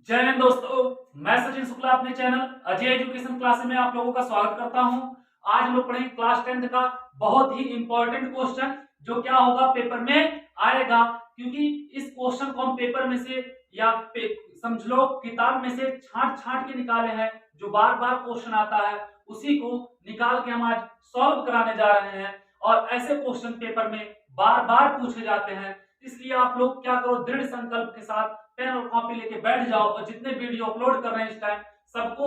जय हिंद दोस्तों, मैं सचिन शुक्ला अपने चैनल अजय एजुकेशन क्लासेस में आप लोगों का स्वागत करता हूं। आज हम लोग पढ़ेंगे क्लास 10th का बहुत ही इंपॉर्टेंट क्वेश्चन जो क्या होगा पेपर में आएगा, क्योंकि इस क्वेश्चन को हम पेपर में से या समझ लो किताब में से छांट छांट के निकाले हैं। जो बार बार क्वेश्चन आता है उसी को निकाल के हम आज सॉल्व कराने जा रहे हैं और ऐसे क्वेश्चन पेपर में बार बार पूछे जाते हैं। इसलिए आप लोग क्या करो, दृढ़ संकल्प के साथ पेन और कॉपी लेके बैठ जाओ और जितने वीडियो अपलोड कर रहे हैं इस टाइम सबको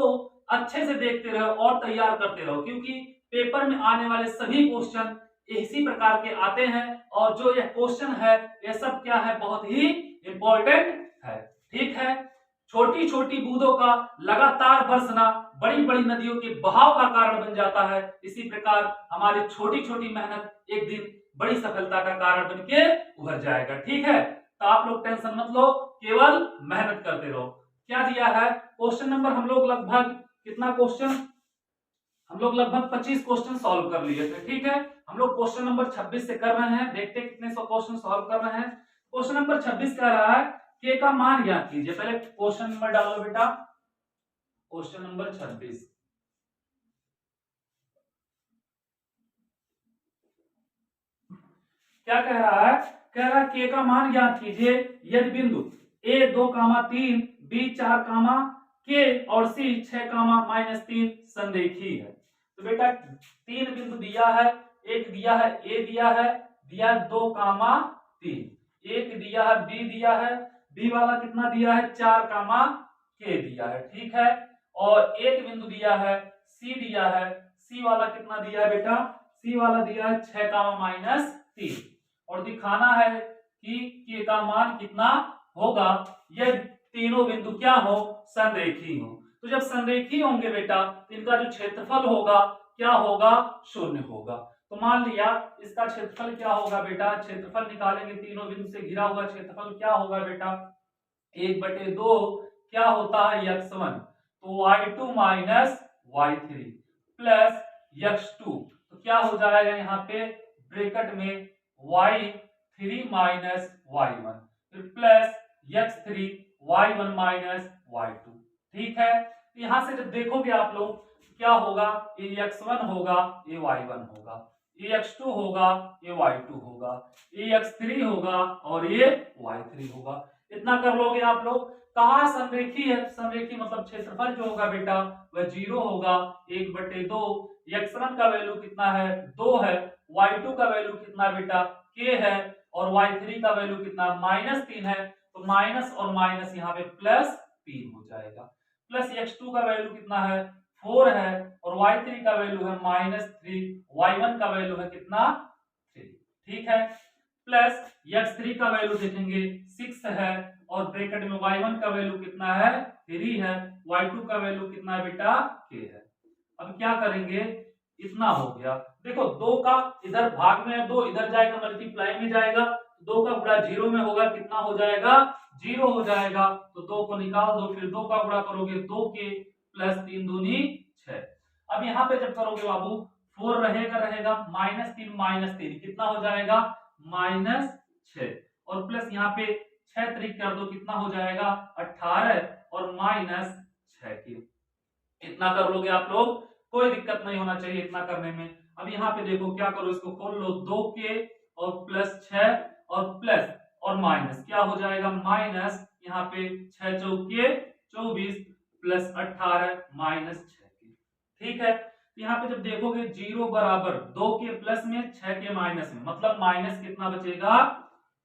अच्छे से देखते रहो और तैयार करते रहो, क्योंकि पेपर में आने वाले सभी क्वेश्चन इसी प्रकार के आते हैं और जो यह क्वेश्चन है यह सब क्या है, बहुत ही इंपॉर्टेंट है। ठीक है, छोटी छोटी बूंदों का लगातार बरसना बड़ी बड़ी नदियों के बहाव का कारण बन जाता है। इसी प्रकार हमारी छोटी छोटी मेहनत एक दिन बड़ी सफलता का कारण बन के उभर जाएगा। ठीक है, तो आप लोग टेंशन मत लो, केवल मेहनत करते रहो। क्या दिया है क्वेश्चन नंबर, हम लोग लगभग कितना क्वेश्चन, हम लोग लगभग 25 क्वेश्चन सॉल्व कर लिए थे। ठीक है, हम लोग क्वेश्चन नंबर 26 से कर रहे हैं, देखते हैं कितने 100 क्वेश्चन सॉल्व कर रहे हैं। क्वेश्चन नंबर 26 कह रहा है के का मान ज्ञात कीजिए। पहले क्वेश्चन नंबर डालो बेटा, क्वेश्चन नंबर 26 क्या कह रहा है, कह रहा है के का मान ज्ञात कीजिए यदि बिंदु ए 2,3 बी 4, के और सी 6, -3 संरेखी है। तो बेटा तीन बिंदु दिया है, एक दिया है ए दिया 2,3, एक दिया है बी दिया है, बी वाला कितना दिया है 4, के दिया है। ठीक है, और एक बिंदु दिया है सी दिया है, सी वाला कितना दिया है बेटा, सी वाला दिया है 6, -3 और दिखाना है कि के का मान कितना होगा यह तीनों बिंदु क्या हो, संरेखी हो। तो जब संरेखी होंगे बेटा तो इनका जो क्षेत्रफल होगा क्या होगा, 0 होगा। तो मान लिया इसका क्षेत्रफल क्या होगा बेटा, क्षेत्रफल निकालेंगे, तीनों बिंदु से घिरा हुआ क्षेत्रफल क्या होगा बेटा, 1/2 क्या होता है x1, तो y2 - y3 प्लस x2, तो क्या हो जाएगा यहाँ पे ब्रैकेट में y3 - y1 फिर प्लस x3 y1 - y2। ठीक है, यहां से जब देखोगे आप लोग क्या होगा, ये x1 होगा, ये y1 होगा, ये x2 होगा, ये y2 होगा, ये x3 होगा और ये y3 होगा। इतना कर लोगे आप लोग। कहा संरेखी है, संरेखी मतलब क्षेत्रफल जो होगा बेटा वह 0 होगा, 1/2। x1 का वैल्यू कितना है, 2 है, y2 का वैल्यू कितना बेटा k है और y3 का वैल्यू कितना -3 है। तो माइनस और माइनस यहाँ पे +3 हो जाएगा। प्लस x2 का वैल्यू कितना है 4 है और y3 का वैल्यू है -3, y1 का वैल्यू है कितना 3। ठीक है, प्लस x3 का वैल्यू देखेंगे 6 है और ब्रैकेट में y1 का वैल्यू कितना है 3 है, y2 का वैल्यू कितना है बेटा k है। अब क्या करेंगे, इतना हो गया। देखो 2 का इधर भाग में है, 2 इधर जाएगा मल्टीप्लाई में जाएगा, 2 का गुणा 0 में होगा, कितना हो जाएगा 0 हो जाएगा। तो 2 को निकाल दो, फिर 2 का गुणा करोगे 2 के प्लस 3 दूनी 6। अब यहाँ पे जब करोगे बाबू 4 रहेगा -3 कितना हो जाएगा -6 और प्लस यहाँ पे 6 तरीक कर दो, कितना हो जाएगा 18 और -6 के। इतना कर लोगे आप लोग, कोई दिक्कत नहीं होना चाहिए इतना करने में। अब यहाँ पे देखो क्या करो, इसको खोल लो, 2 के और प्लस 6 और प्लस और माइनस क्या हो जाएगा माइनस, यहाँ पे 6 चौके 24 प्लस 18 -6 के। ठीक है, यहाँ पे जब देखोगे 0 बराबर 2 के प्लस में 6 के माइनस में, मतलब माइनस कितना बचेगा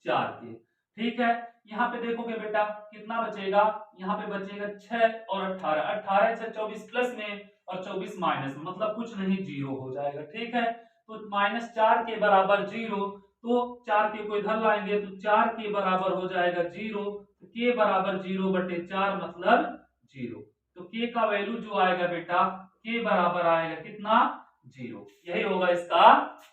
4 के। ठीक है, यहाँ पे देखोगे बेटा कितना बचेगा, यहाँ पे बचेगा 6 और 18, 18 से 24 प्लस में और 24 माइनस में, मतलब कुछ नहीं 0 हो जाएगा। ठीक है, तो -4 के बराबर 0, तो 4 के को इधर लाएंगे तो 4 के बराबर हो जाएगा 0, तो के बराबर 0/4 मतलब 0। तो के का वैल्यू जो आएगा बेटा के बराबर आएगा कितना 0। यही होगा इसका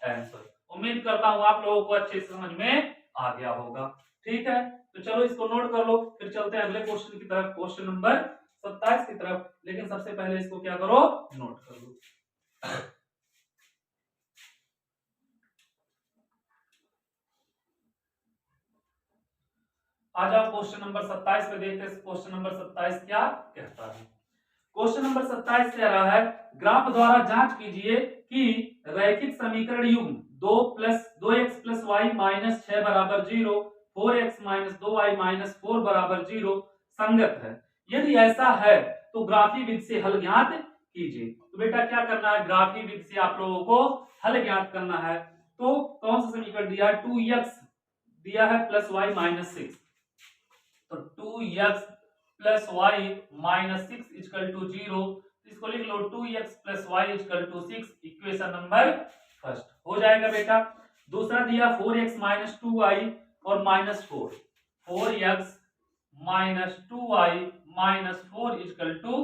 आंसर। उम्मीद करता हूं आप लोगों को अच्छे से समझ में आ गया होगा। ठीक है, तो चलो इसको नोट कर लो, फिर चलते हैं अगले क्वेश्चन की तरफ, क्वेश्चन नंबर 27 की तरफ। लेकिन सबसे पहले इसको क्या करो, नोट कर लो। आ जाओ क्वेश्चन नंबर 27 पे देखते हैं क्वेश्चन नंबर 27 क्या कहता है। क्वेश्चन नंबर 27 कह रहा है ग्राफ द्वारा जांच कीजिए कि रैखिक समीकरण युग्म 2x+y माइनस 6 बराबर 0, 4x माइनस 2y माइनस 4 बराबर 0 संगत है। यदि ऐसा है तो ग्राफी विधि से हल ज्ञात कीजिए। तो बेटा क्या करना है, ग्राफी विधि से आप लोगों को हल ज्ञात करना है। तो कौन सा समीकरण दिया है, 2x दिया है प्लस y माइनस 6, तो 2x plus Y minus 6 equal to 0, इसको लिख लो 2x plus Y equal to 6, equation number first हो जाएगा बेटा। दूसरा दिया 4x माइनस 2y और minus 4, 4x minus 2y minus 4 equal to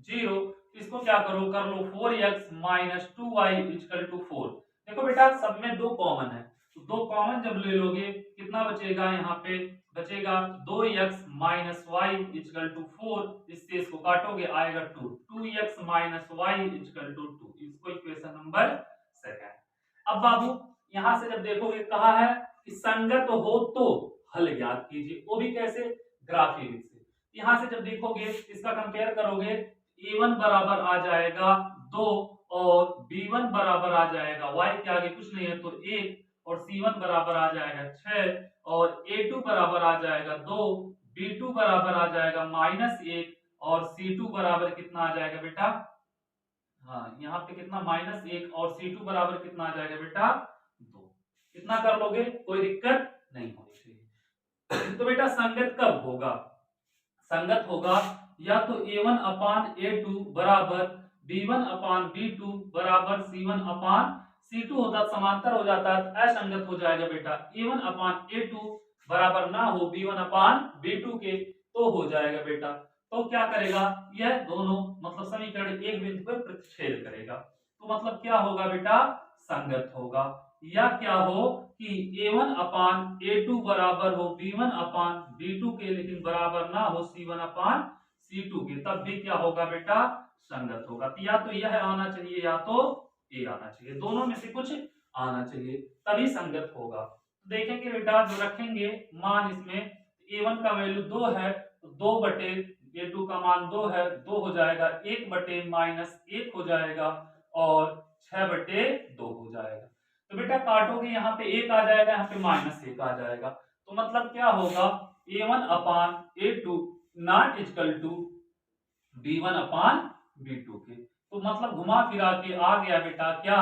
0, इसको क्या करो, कर लो 4x minus 2y equal to 4। देखो बेटा सब में दो कॉमन है, तो दो कॉमन जब ले लोगे कितना बचेगा, यहाँ पे बचेगा 2x minus Y equal to 4, इससे इसको काटोगे आएगा 2, 2x minus Y equal to 2, इसको इक्वेशन नंबर सेकंड। अब बाबू यहां से जब देखोगे कहा है कि संगत हो तो हल ज्ञात कीजिए, वो भी कैसे, ग्राफी विधि से। यहां से जब देखोगे इसका कंपेयर करोगे, a1 बराबर आ जाएगा 2 और b1 बराबर आ जाएगा y के आगे कुछ नहीं है तो 1, और c1 बराबर आ जाएगा 6, और a2 बराबर आ जाएगा 2, b2 बराबर आ जाएगा माइनस 1, और c2 बराबर कितना आ जाएगा बेटा, हाँ यहाँ पे कितना माइनस 1, और c2 बराबर कितना आ जाएगा बेटा 2। कितना कर लोगे, कोई दिक्कत नहीं होनी चाहिए। तो बेटा संगत कब होगा, संगत होगा या तो a1 अपान a2 बराबर b1 अपान b2 बराबर c1 अपान c2 होता, समांतर हो जाता है, असंगत हो जाएगा बेटा a1 अपान a2 बराबर ना हो b1 अपान b2 के, तो हो जाएगा बेटा। तो क्या करेगा, यह दोनों मतलब समीकरण एक बिंदु पर प्रतिच्छेद करेगा, तो मतलब क्या होगा बेटा, संगत होगा। या क्या हो कि a1 अपान a2 बराबर हो b1 अपान b2 के, लेकिन बराबर ना हो c1 अपान c2 के, तब भी क्या होगा बेटा, संगत होगा। या तो यह आना चाहिए या तो ए आना चाहिए, दोनों में से कुछ आना चाहिए तभी संगत होगा। तो देखेंगे बेटा जो रखेंगे मान इसमें, a1 का वैल्यू 2 है तो 2 बटे a2 का मान 2 है, 2 हो जाएगा 1 बटे माइनस 1 हो जाएगा, और 6 बटे 2 हो जाएगा। तो बेटा काटोगे यहाँ पे 1 आ जाएगा, यहाँ पे माइनस 1 आ जाएगा, तो मतलब क्या होगा, a1 upon a2 not equal to b1 upon b2 के। तो मतलब घुमा फिरा के आ गया बेटा क्या,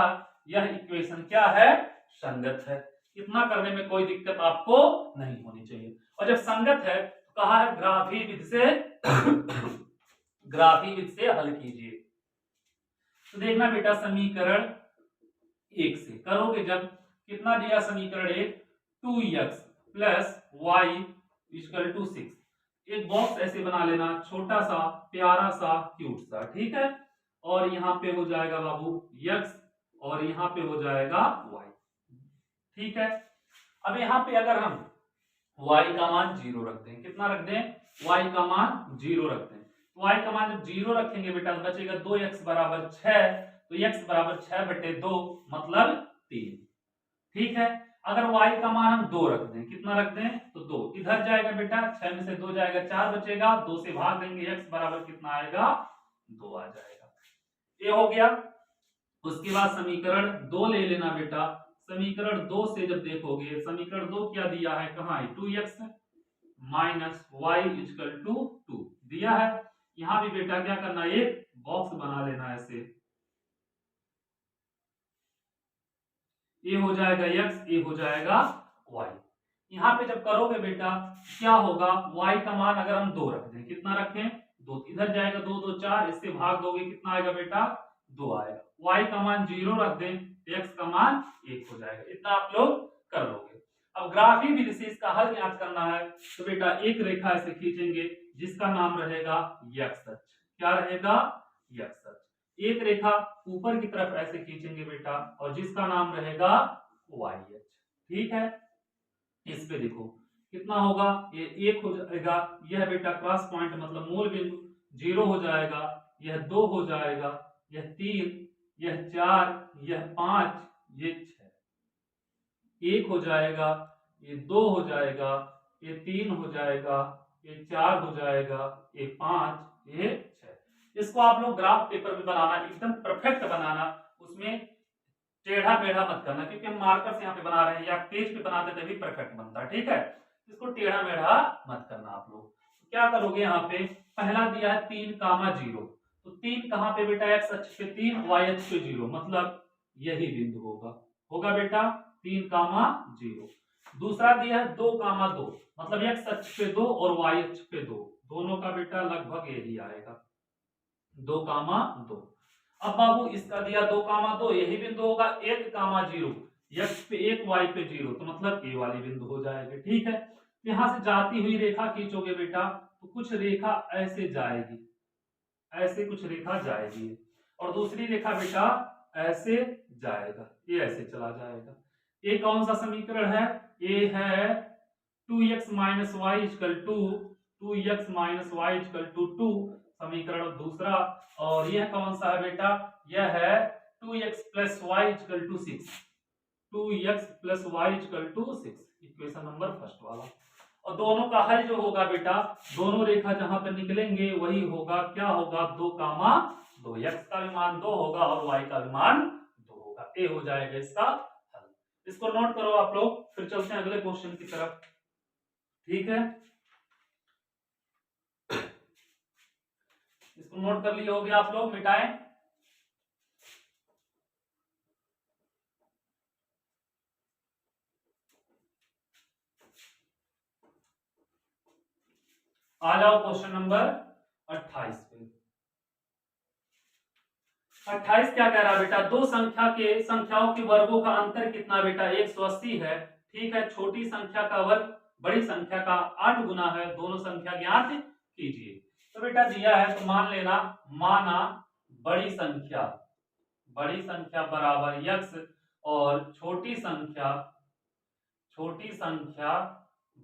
यह इक्वेशन क्या है, संगत है। इतना करने में कोई दिक्कत आपको नहीं होनी चाहिए। और जब संगत है तो कहा है ग्राफी विधि से ग्राफी विधि से हल कीजिए। तो देखना बेटा समीकरण एक से करोगे जब, कितना दिया समीकरण एक, 2x plus Y equal to 6, एक बॉक्स ऐसे बना लेना, छोटा सा प्यारा सा क्यूट सा, ठीक है, और यहाँ पे हो जाएगा बाबू x और यहाँ पे हो जाएगा y, ठीक है। अब यहाँ पे अगर हम y का मान 0 रख दें, कितना रख दें, y का मान 0 रख दें, तो y का मान जब 0 रखेंगे बेटा तो बचेगा 2x बराबर 6, तो x बराबर 6 बटे 2 मतलब 3, ठीक है। अगर y का मान हम 2 रख दें, कितना रख दें, तो 2 इधर जाएगा बेटा, 6 में से 2 जाएगा 4 बचेगा, 2 से भाग देंगे x बराबर कितना आएगा, 2 आ जाएगा। ये हो गया। उसके बाद समीकरण 2 ले लेना बेटा, समीकरण 2 से जब देखोगे, समीकरण 2 क्या दिया है, कहाँ है, 2x minus Y equal to 2 दिया है। यहां भी बेटा क्या करना है, एक बॉक्स बना लेना ऐसे, ये हो जाएगा x, ये हो जाएगा y। यहाँ पे जब करोगे बेटा क्या होगा, y का मान अगर हम 2 रख दें, कितना रखें, 2, इधर जाएगा 2 2 4, इससे भाग दोगे कितना आएगा बेटा, 2 आएगा। y का मान 0 रख दें, x का मान 1 हो जाएगा। इतना आप लोग कर लोगे। अब ग्राफी विधि से इसका हल ज्ञात करना है, तो बेटा एक रेखा ऐसे खींचेंगे जिसका नाम रहेगा x अक्ष, क्या रहेगा, x अक्ष। एक रेखा ऊपर की तरफ ऐसे खींचेंगे बेटा और जिसका नाम रहेगा y अक्ष, ठीक है। इस पे देखो कितना होगा, ये 1 हो जाएगा, यह बेटा क्रॉस पॉइंट मतलब मूल बिंदु 0 हो जाएगा, यह 2 हो जाएगा, यह 3, यह 4, यह 5, ये 6, 1 हो जाएगा, ये 2 हो जाएगा, ये 3 हो जाएगा, ये 4 हो जाएगा, ये 5, ये 6। इसको आप लोग ग्राफ पेपर में बनाना, एकदम परफेक्ट बनाना, उसमें टेढ़ा मेढ़ा मत करना, क्योंकि हम मार्कर से यहाँ पे बना रहे हैं या पेज पे बनाते तभी परफेक्ट बनता है, ठीक है। इसको टेढ़ा मेढ़ा मत करना आप लोग। तो क्या करोगे, यहाँ पे पहला दिया है 3, 0, तो 3 कहाँ पे बेटा, एक्स अक्ष पे 3, वाई अक्ष पे 0, मतलब यही बिंदु होगा बेटा 3, 0। दूसरा दिया है 2, 2, मतलब एक्स अक्ष पे 2 और वाई अक्ष पे 2, दोनों का बेटा लगभग यही आएगा 2, 2। अब बाबू इसका दिया 2, 2, यही बिंदु होगा 1, 0, एक्स पे 1, वाई पे 0, तो मतलब ए वाली बिंदु हो जाएगी, ठीक है। यहां से जाती हुई रेखा खींचोगे बेटा, तो कुछ रेखा ऐसे जाएगी, ऐसे कुछ रेखा जाएगी, और दूसरी रेखा बेटा ऐसे जाएगा, ये ऐसे चला जाएगा। ये कौन सा समीकरण है, ये है 2x minus Y equal to 2x minus Y equal to 2, समीकरण दूसरा। और यह कौन सा है बेटा, यह है 2x plus Y equal to 6, 2x plus Y equal to 6, equation number first वाला। और दोनों का हल जो होगा बेटा, दोनों रेखा जहां पर निकलेंगे वही होगा, क्या होगा 2, 2, x का भी मान 2 होगा और y का भी मान 2 होगा, ए हो जाएगा इसका हल। इसको नोट करो आप लोग, फिर चलते हैं अगले क्वेश्चन की तरफ, ठीक है। इसको नोट कर लिए होगे आप लोग, मिटाएं। आ जाओ क्वेश्चन नंबर 28 पे। 28 क्या कह रहा बेटा, दो संख्याओं के वर्गों का अंतर कितना बेटा, 180 है, ठीक है। छोटी संख्या का वर्ग बड़ी संख्या का 8 गुना है, दोनों संख्या ज्ञात कीजिए। तो बेटा दिया है तो मान लेना, माना बड़ी संख्या बराबर x और छोटी संख्या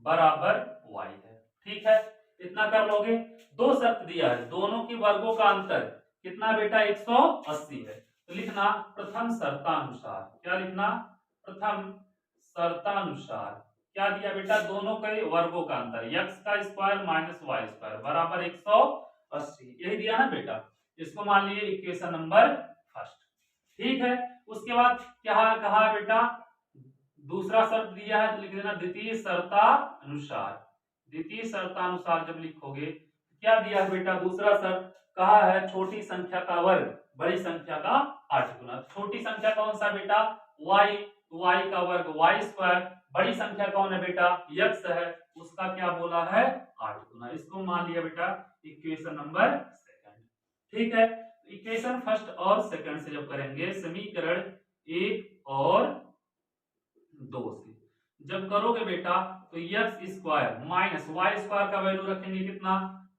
बराबर y है, ठीक है। इतना कर लोगे। दो शर्त दिया है, दोनों के वर्गों का अंतर कितना बेटा, 180 है। तो लिखना प्रथम शर्तानुसार, क्या लिखना, प्रथम शर्तानुसार क्या दिया बेटा, दोनों के वर्गों का अंतर x का स्क्वायर माइनस वाई स्क्वायर बराबर 180, यही दिया ना बेटा। इसको मान लिए इक्वेशन नंबर फर्स्ट, ठीक है। उसके बाद क्या कहा बेटा, दूसरा शर्त दिया है तो लिख देना द्वितीय शर्तानुसार। द्वितीय शर्तानुसार जब लिखोगे क्या दिया है बेटा, दूसरा शर्त कहा है छोटी संख्या का वर्ग बड़ी संख्या का 8 गुना। छोटी संख्या कौन सा बेटा, y, y का वर्ग y स्क्वायर, बड़ी संख्या कौन है बेटा, x है, उसका क्या बोला है 8 गुना। इसको मान लिया बेटा इक्वेशन नंबर सेकंड, ठीक है। इक्वेशन फर्स्ट और सेकंड से जब करेंगे समीकरण 1 और 2 से जब करोगे बेटा, तो x square minus Y square का वैल्यू रखेंगे कितना,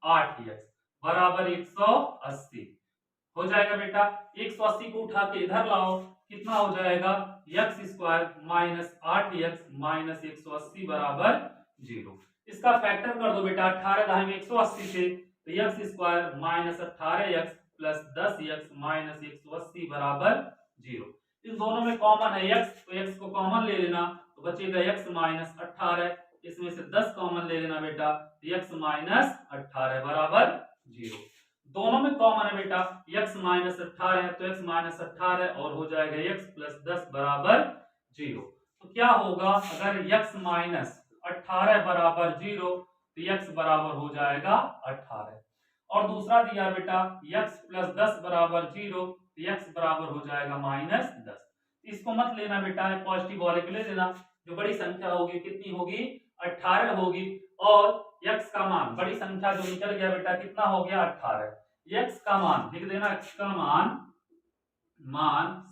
8x बराबर 180 हो जाएगा बेटा। 180 को उठा के इधर लाओ, कितना हो जाएगा, x square minus 8x minus 180 बराबर 0। इसका फैक्टर कर दो बेटा, 18 दाएं में 180 से, तो x square minus 18x plus 10x minus 180 बराबर 0। इन दोनों में कॉमन है x, तो x को कॉमन ले लेना, तो बचेगा x माइनस 18, इसमें से 10 कॉमन ले लेना बेटा, x माइनस 18 बराबर 0। दोनों में कॉमन है बेटा, x माइनस 18 है तो x माइनस 18 और हो जाएगा x प्लस 10 बराबर 0। तो क्या होगा, अगर x माइनस 18 बराबर 0 तो x बराबर हो जाएगा 18। और दूसरा दिया बेटा x प्लस 10 बराबर 0 तो x बराबर हो जाएगा माइनस 10। इसको मत लेना बेटा, पॉजिटिव वाले को ले लेना, जो बड़ी संख्या होगी कितनी होगी, 18 होगी। और x का मान, बड़ी संख्या जो निकल गया बेटा कितना हो गया 18, x का मान लिख देना, x का मान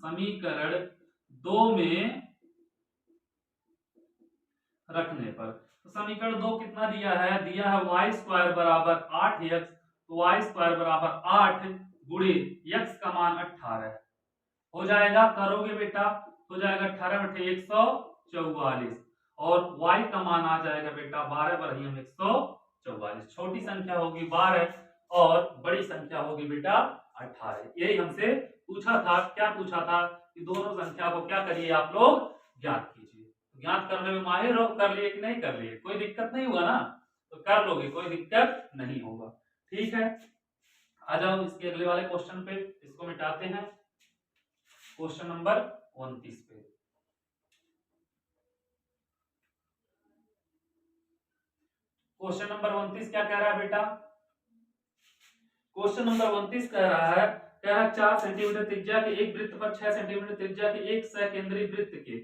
समीकरण 2 में रखने पर, तो समीकरण 2 कितना दिया है y स्क्वायर बराबर 8x, तो y स्क्वायर बराबर 8 गुणे x का मान 18 हो जाएगा। करोगे बेटा हो जाएगा 18 बटे 144 और y का मान आ जाएगा बेटा 12 बराबर 144। छोटी संख्या होगी 12 और बड़ी संख्या होगी बेटा 18। यही हमसे पूछा था, क्या पूछा था कि दोनों संख्या को क्या करिए आप लोग ज्ञात कीजिए। ज्ञात करने में माहिर हो, कर लिए कि नहीं कर लिए, कोई दिक्कत नहीं हुआ ना, तो कर लोगे, कोई दिक्कत नहीं होगा। ठीक है, आ जाओ इसके अगले वाले क्वेश्चन पे, इसको मिटाते हैं। क्वेश्चन नंबर 29 पे, क्वेश्चन नंबर 29 क्या कह रहा है बेटा? क्वेश्चन नंबर 29 कह रहा है, 4 सेंटीमीटर त्रिज्या के एक वृत्त पर 6 सेंटीमीटर त्रिज्या के एक सकेंद्री वृत्त के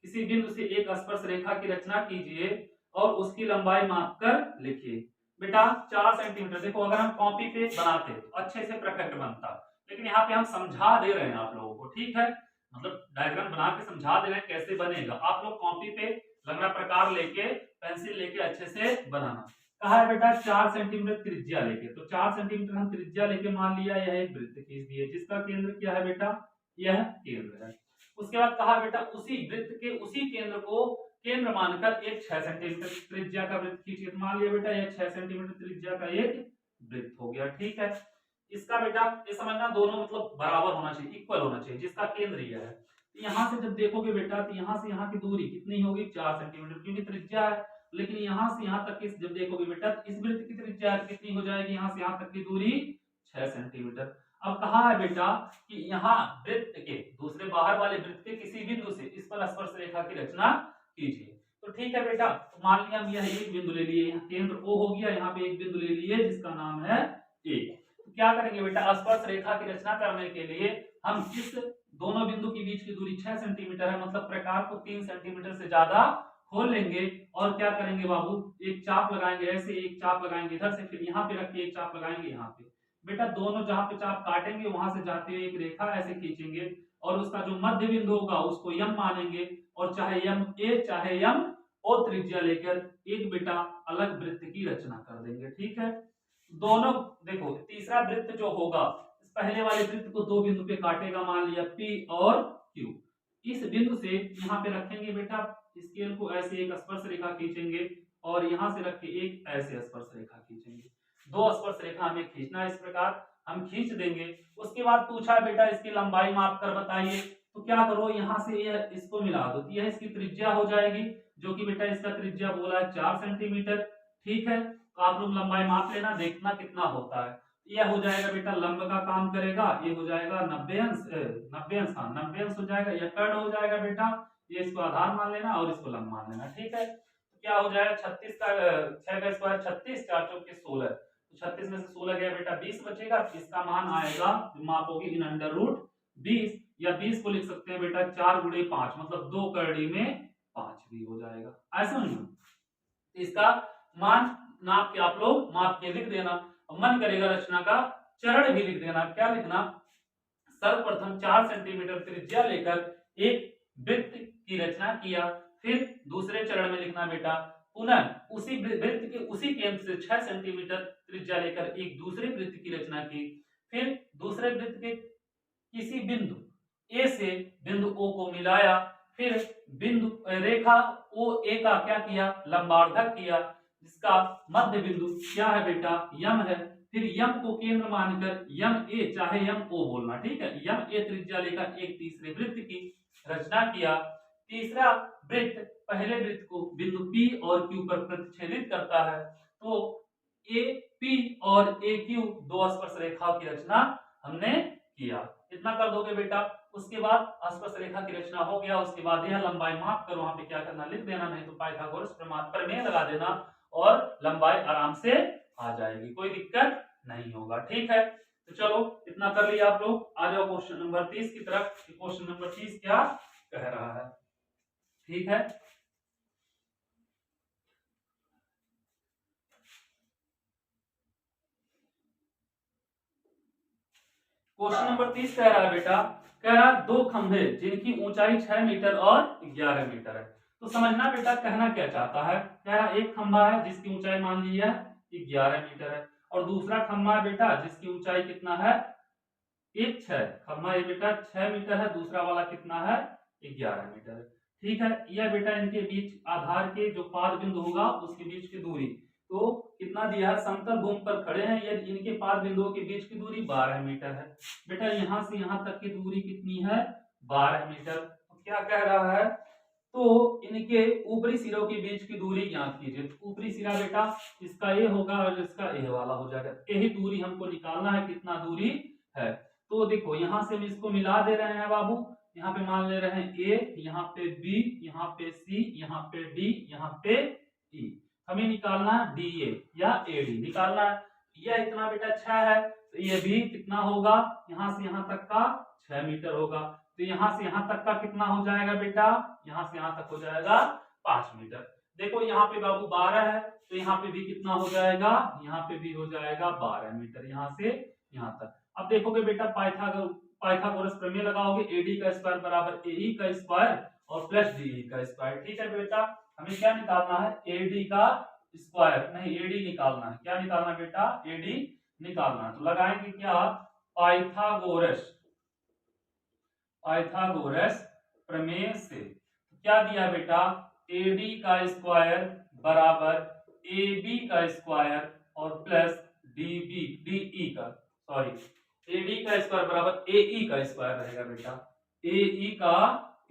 किसी बिंदु से एक स्पर्श रेखा की रचना कीजिए और उसकी लंबाई मापकर लिखिए। बेटा 4 सेंटीमीटर, देखो अगर हम कॉपी पे बनाते तो अच्छे से परफेक्ट बनता, लेकिन यहाँ पे हम समझा दे रहे हैं आप लोगों को, ठीक है, मतलब डायग्राम बना के समझा दे रहे हैं कैसे बनेगा। आप लोग कॉपी पे लंबा प्रकार लेके, पेंसिल लेके अच्छे से बनाना। कहा है बेटा 4 सेंटीमीटर त्रिज्या लेके, तो 4 सेंटीमीटर हम त्रिज्या लेके मान लिया यह एक वृत्त खींच दिए जिसका केंद्र क्या है बेटा, यह केंद्र है। उसके बाद कहा बेटा उसी वृत्त के उसी केंद्र को केंद्र मानकर एक 6 सेंटीमीटर त्रिज्या का वृत्त खींचिए। तो मान लिया बेटा यह 6 सेंटीमीटर त्रिज्या का एक वृत्त हो गया, ठीक है। इसका बेटा ये समझना दोनों मतलब बराबर होना चाहिए, इक्वल होना चाहिए, जिसका केंद्र यह है। तो यहाँ से जब देखोगे बेटा तो यहाँ से यहाँ की दूरी कितनी होगी, 4 सेंटीमीटर, क्योंकि त्रिज्या है। लेकिन यहाँ से यहाँ तक की जब देखोगे बेटा इस वृत्त की त्रिज्या कितनी हो जाएगी, यहाँ से यहाँ तक की दूरी 6 सेंटीमीटर। अब कहा है बेटा कि यहाँ वृत्त के दूसरे बाहर वाले वृत्त के किसी बिंदु से इस पर स्पर्श रेखा की रचना कीजिए। तो ठीक है बेटा, तो मान लिया हम यह एक बिंदु ले लिए, यहाँ केंद्र O हो गया, यहाँ पे एक बिंदु ले लिए जिसका नाम है A। तो क्या करेंगे बेटा, स्पर्श रेखा की रचना करने के लिए हम इस दोनों बिंदु के बीच की दूरी 6 सेंटीमीटर है, मतलब प्रकार को 3 सेंटीमीटर से ज्यादा खोल लेंगे और क्या करेंगे बाबू, एक चाप लगाएंगे, ऐसे एक चाप लगाएंगे इधर से, फिर यहाँ पे रख के एक चाप लगाएंगे यहाँ पे। बेटा दोनों जहां पे चाप काटेंगे वहां से जाते हुए एक रेखा ऐसे खींचेंगे और उसका जो मध्य बिंदु होगा उसको यम मानेंगे और चाहे यम ए चाहे यम ओ त्रिज्या लेकर एक बेटा अलग वृत्त की रचना कर देंगे, ठीक है। दोनों देखो तीसरा वृत्त जो होगा इस पहले वाले वृत्त को दो बिंदु पे काटेगा, मान लिया P और Q। इस बिंदु से यहाँ पे रखेंगे बेटा स्केल को, ऐसे एक स्पर्श रेखा खींचेंगे और यहाँ से रख के एक ऐसे स्पर्श रेखा खींचेंगे। दो स्पर्श रेखा हमें खींचना है, इस प्रकार हम खींच देंगे। उसके बाद पूछा बेटा इसकी लंबाई माप कर बताइए, तो क्या करो यहाँ से यह इसको मिला दो, तो यह इसकी त्रिज्या हो जाएगी, जो कि बेटा इसका त्रिज्या बोला है 4 सेंटीमीटर, ठीक है। तो आप लोग लंबाई माप लेना, देखना कितना होता है। यह हो जाएगा बेटा लंब का काम करेगा, ये हो जाएगा 90 अंश, 90 अंश, हाँ 90 अंश हो जाएगा, यह कर्ण हो जाएगा बेटा, ये इसको आधार मान लेना और इसको लंब मान लेना, ठीक है। तो क्या हो जाएगा 36 का 6 का स्क्वायर 36, 4 चौके 16, तो 36 में से 16 गया बेटा 20 बचेगा, इसका मान आएगा मापोगे इन अंडर रूट 20, या 20 को लिख सकते हैं बेटा 4 गुणे 5, मतलब 2 करड़ी में 5 भी हो जाएगा, ऐसा नहीं। इसका मान नाप के आप लोग माप के लिख देना, मन करेगा रचना का चरण भी लिख देना। क्या लिखना, सर्वप्रथम 4 सेंटीमीटर त्रिज्या लेकर एक वृत्त की रचना किया, फिर दूसरे चरण में लिखना बेटा पुनः उसी वृत्त के उसी केंद्र से 6 सेंटीमीटर त्रिज्या लेकर एक दूसरे वृत्त की रचना की, फिर दूसरे वृत्त के किसी बिंदु ए से बिंदु O को मिलाया, फिर बिंदु रेखा O A का क्या किया, लंबार्धक किया, जिसका मध्य बिंदु क्या है बेटा, यम है। फिर यम को केंद्र मानकर यम ए चाहे यम ओ बोलना, ठीक है, यम ए त्रिज्या लेकर एक तीसरे वृत्त की रचना किया। तीसरा वृत्त पहले वृत्त को बिंदु P और Q पर प्रतिच्छेदित करता है, तो ए पी और ए क्यू दो स्पर्श रेखाओं की रचना हमने किया। इतना कर दोगे बेटा, उसके बाद स्पर्श रेखा की रचना हो गया, उसके बाद यह लंबाई माप कर वहां पे क्या करना, लिख देना, नहीं तो पाइथागोरस प्रमेय लगा देना और लंबाई आराम से आ जाएगी, कोई दिक्कत नहीं होगा, ठीक है। तो चलो इतना कर लिया आप लोग, आ जाओ क्वेश्चन नंबर 30 की तरफ। क्वेश्चन नंबर 30 क्या कह रहा है, ठीक है। क्वेश्चन नंबर 30 कह रहा है बेटा, कह रहा है दो खंभे जिनकी ऊंचाई 6 मीटर और 11 मीटर है। तो समझना बेटा कहना क्या चाहता है, कह रहा एक खंभा है जिसकी ऊंचाई मान लीजिए 11 मीटर है और दूसरा खंभा है बेटा जिसकी ऊंचाई कितना है, एक 6, खंभा ये बेटा 6 मीटर है, दूसरा वाला कितना है 11 मीटर है, ठीक है। यह बेटा इनके बीच आधार के जो पाद बिंदु होगा उसके बीच की दूरी तो कितना दिया है, समतल भूमि पर खड़े हैं, यदि इनके पाद बिंदुओं के बीच की दूरी 12 मीटर है। बेटा यहां से यहां तक की दूरी कितनी है, 12 मीटर। तो क्या कह रहा है, तो इनके ऊपरी सिरों के बीच की दूरी ज्ञात कीजिए। तो ऊपरी सिरा बेटा इसका ए होगा और इसका ए वाला हो जाएगा। यही दूरी हमको निकालना है, कितना दूरी है। तो देखो यहाँ से हम इसको मिला दे रहे हैं बाबू, यहाँ पे मान ले रहे हैं ए, यहाँ पे बी, यहाँ पे सी, यहाँ पे डी, यहाँ पे ई। हमें निकालना है डी ए या एडी निकालना है। यह इतना बेटा 6 है, तो ये भी कितना होगा, यहाँ से यहाँ तक का 6 मीटर होगा। तो यहाँ से यहाँ तक का कितना हो जाएगा बेटा, यहाँ से यहाँ तक हो जाएगा 5 मीटर। देखो यहाँ पे बाबू 12 है, तो यहाँ पे भी कितना हो जाएगा, यहाँ पे भी हो जाएगा 12 मीटर, यहाँ से यहाँ तक। अब देखोगे बेटा पाइथागोरस प्रमेय लगाओगे, एडी का स्क्वायर बराबर एई का स्क्वायर और प्लस डीई का स्क्वायर। ठीक है बेटा, हमें क्या निकालना है, एडी का स्क्वायर नहीं एडी निकालना है। क्या निकालना है बेटा, एडी निकालना है। तो लगाएंगे क्या, पाइथागोरस प्रमेय से क्या दिया बेटा, एडी का स्क्वायर बराबर एबी का स्क्वायर और प्लस डीई का स्क्वायर बराबर एई का स्क्वायर रहेगा बेटा, एई का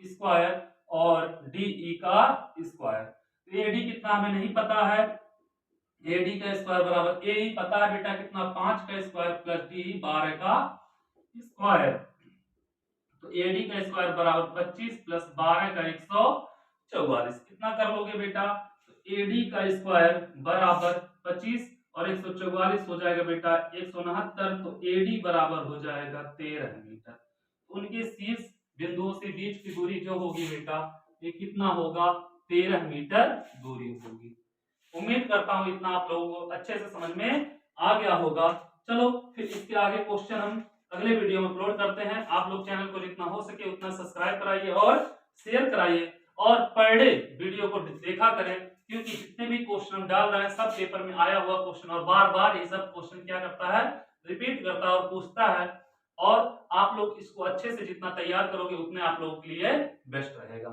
स्क्वायर और डीई का स्क्वायर। एडी कितना हमें नहीं पता है, एडी का स्क्वायर बराबर एई पता है बेटा कितना, 5 का स्क्वायर प्लस डीई 12 का स्क्वायर। तो एडी का स्क्वायर बराबर 25 प्लस 12 का 144। कितना कर लोगे बेटा, तो एडी का स्क्वायर बराबर 25 और 144 हो जाएगा बेटा 169। तो एडी बराबर हो जाएगा 13 मीटर। उनके शीर्ष बिंदुओं से बीच की दूरी जो होगी बेटा, ये कितना होगा, 13 मीटर दूरी होगी। उम्मीद करता हूं इतना आप लोगों को अच्छे से समझ में आ गया होगा। चलो फिर इसके आगे क्वेश्चन हम अगले वीडियो में अपलोड करते हैं। आप लोग चैनल को जितना हो सके उतना सब्सक्राइब कराइए और शेयर कराइए और पर डे वीडियो को देखा करें, क्योंकि जितने भी क्वेश्चन हम डाल रहे हैं सब पेपर में आया हुआ क्वेश्चन और बार बार ये सब क्वेश्चन क्या करता है, रिपीट करता है और पूछता है। और आप लोग इसको अच्छे से जितना तैयार करोगे उतने आप लोगों के लिए बेस्ट रहेगा।